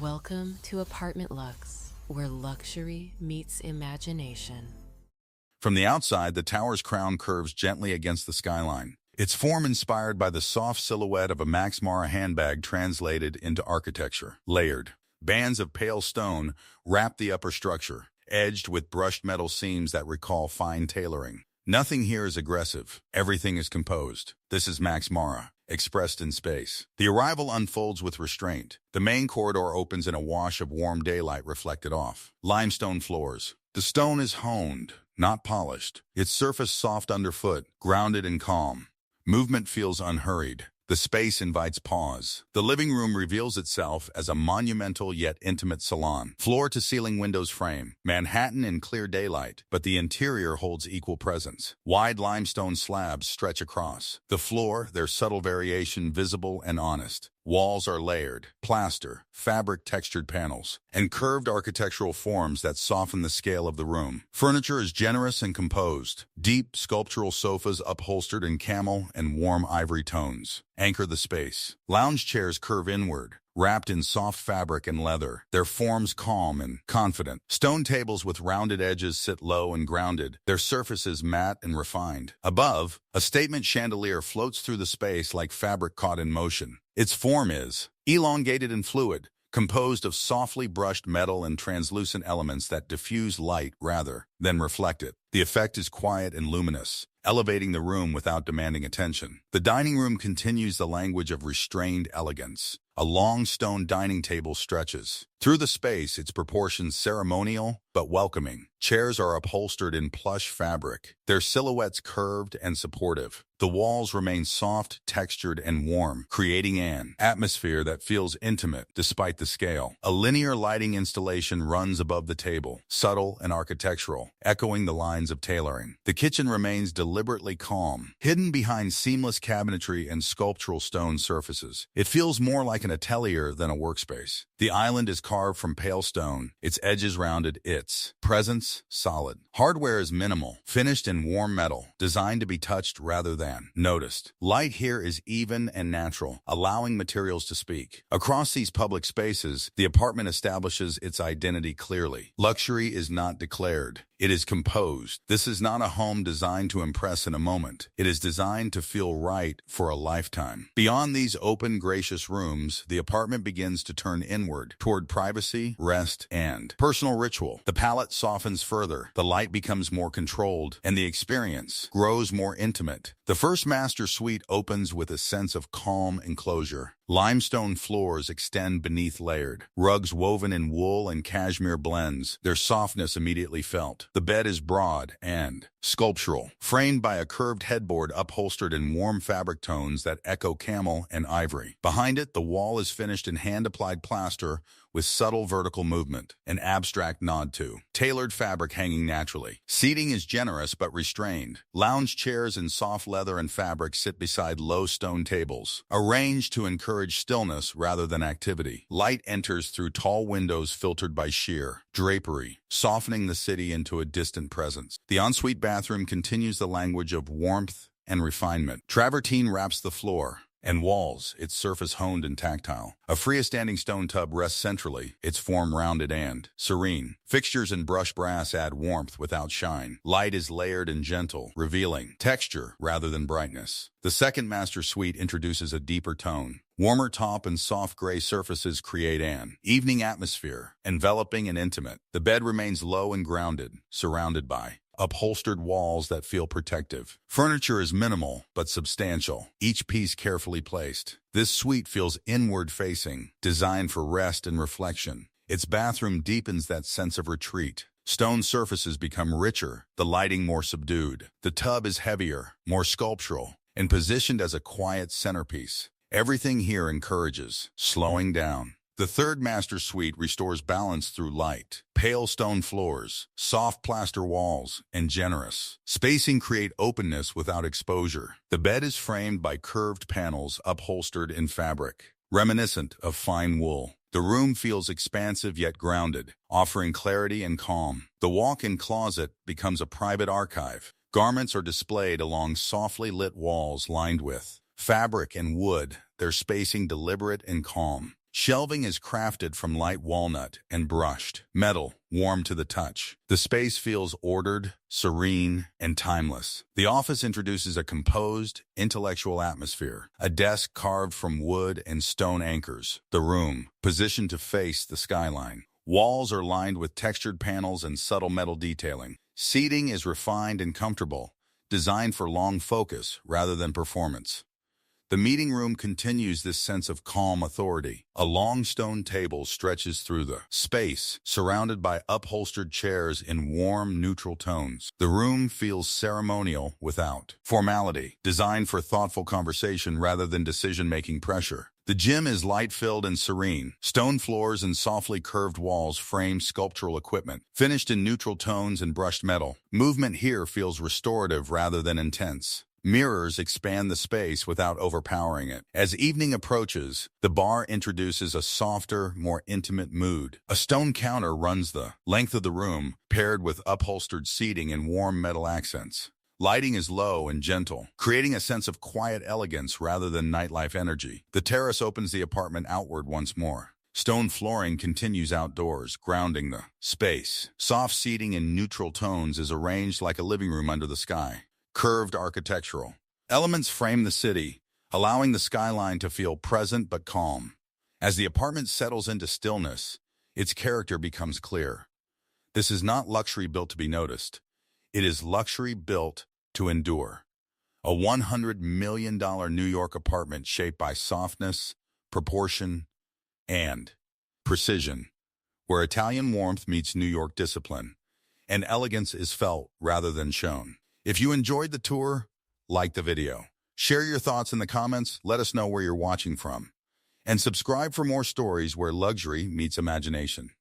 Welcome to Apartment Luxe, where luxury meets imagination. From the outside, the tower's crown curves gently against the skyline. Its form inspired by the soft silhouette of a Max Mara handbag translated into architecture. Layered bands of pale stone wrap the upper structure, edged with brushed metal seams that recall fine tailoring. Nothing here is aggressive. Everything is composed. This is Max Mara, expressed in space. The arrival unfolds with restraint. The main corridor opens in a wash of warm daylight reflected off. Limestone floors. The stone is honed, not polished. Its surface soft underfoot, grounded and calm. Movement feels unhurried. The space invites pause. The living room reveals itself as a monumental yet intimate salon. Floor-to-ceiling windows frame, Manhattan in clear daylight, but the interior holds equal presence. Wide limestone slabs stretch across. The floor, their subtle variation visible and honest. Walls are layered, plaster, fabric-textured panels, and curved architectural forms that soften the scale of the room. Furniture is generous and composed. Deep, sculptural sofas upholstered in camel and warm ivory tones anchor the space. Lounge chairs curve inward, wrapped in soft fabric and leather, their forms calm and confident. Stone tables with rounded edges sit low and grounded, their surfaces matte and refined. Above, a statement chandelier floats through the space like fabric caught in motion. Its form is elongated and fluid, composed of softly brushed metal and translucent elements that diffuse light rather than reflect it. The effect is quiet and luminous, elevating the room without demanding attention. The dining room continues the language of restrained elegance. A long stone dining table stretches. Through the space, its proportions ceremonial but welcoming. Chairs are upholstered in plush fabric, their silhouettes curved and supportive. The walls remain soft, textured, and warm, creating an atmosphere that feels intimate despite the scale. A linear lighting installation runs above the table, subtle and architectural, echoing the lines of tailoring. The kitchen remains deliberately calm, hidden behind seamless cabinetry and sculptural stone surfaces. It feels more like an atelier than a workspace. The island is carved from pale stone, its edges rounded, its presence solid. Hardware is minimal, finished in warm metal, designed to be touched rather than noticed. Light here is even and natural, allowing materials to speak. Across these public spaces, the apartment establishes its identity clearly. Luxury is not declared. It is composed. This is not a home designed to impress in a moment. It is designed to feel right for a lifetime. Beyond these open, gracious rooms, the apartment begins to turn inward, toward privacy, rest, and personal ritual. The palette softens further, the light becomes more controlled, and the experience grows more intimate. The first master suite opens with a sense of calm enclosure. Limestone floors extend beneath layered, rugs woven in wool and cashmere blends, their softness immediately felt. The bed is broad and sculptural, framed by a curved headboard upholstered in warm fabric tones that echo camel and ivory. Behind it, the wall is finished in hand-applied plaster with subtle vertical movement, an abstract nod to tailored fabric hanging naturally. Seating is generous but restrained. Lounge chairs in soft leather and fabric sit beside low stone tables, arranged to encourage stillness rather than activity. Light enters through tall windows filtered by sheer drapery, softening the city into a distant presence. The ensuite bathroom continues the language of warmth and refinement. Travertine wraps the floor and walls, its surface honed and tactile. A freestanding stone tub rests centrally, its form rounded and serene. Fixtures in brushed brass add warmth without shine. Light is layered and gentle, revealing texture rather than brightness. The second master suite introduces a deeper tone. Warmer top and soft gray surfaces create an evening atmosphere, enveloping and intimate. The bed remains low and grounded, surrounded by upholstered walls that feel protective. Furniture is minimal but substantial, each piece carefully placed. This suite feels inward-facing, designed for rest and reflection. Its bathroom deepens that sense of retreat. Stone surfaces become richer, the lighting more subdued. The tub is heavier, more sculptural, and positioned as a quiet centerpiece. Everything here encourages slowing down. The third master suite restores balance through light. Pale stone floors, soft plaster walls, and generous spacing create openness without exposure. The bed is framed by curved panels upholstered in fabric, reminiscent of fine wool. The room feels expansive yet grounded, offering clarity and calm. The walk-in closet becomes a private archive. Garments are displayed along softly lit walls lined with fabric and wood, their spacing deliberate and calm. Shelving is crafted from light walnut and brushed metal, warm to the touch. The space feels ordered, serene, and timeless. The office introduces a composed, intellectual atmosphere. A desk carved from wood and stone anchors the room, positioned to face the skyline. Walls are lined with textured panels and subtle metal detailing. Seating is refined and comfortable, designed for long focus rather than performance. The meeting room continues this sense of calm authority. A long stone table stretches through the space, surrounded by upholstered chairs in warm, neutral tones. The room feels ceremonial without formality, designed for thoughtful conversation rather than decision-making pressure. The gym is light-filled and serene. Stone floors and softly curved walls frame sculptural equipment, finished in neutral tones and brushed metal. Movement here feels restorative rather than intense. Mirrors expand the space without overpowering it. As evening approaches, the bar introduces a softer, more intimate mood. A stone counter runs the length of the room, paired with upholstered seating and warm metal accents. Lighting is low and gentle, creating a sense of quiet elegance rather than nightlife energy. The terrace opens the apartment outward once more. Stone flooring continues outdoors, grounding the space. Soft seating in neutral tones is arranged like a living room under the sky. Curved architectural elements frame the city, allowing the skyline to feel present but calm. As the apartment settles into stillness, its character becomes clear. This is not luxury built to be noticed. It is luxury built to endure. A $100 million New York apartment shaped by softness, proportion, and precision, where Italian warmth meets New York discipline, and elegance is felt rather than shown. If you enjoyed the tour, like the video. Share your thoughts in the comments, let us know where you're watching from. And subscribe for more stories where luxury meets imagination.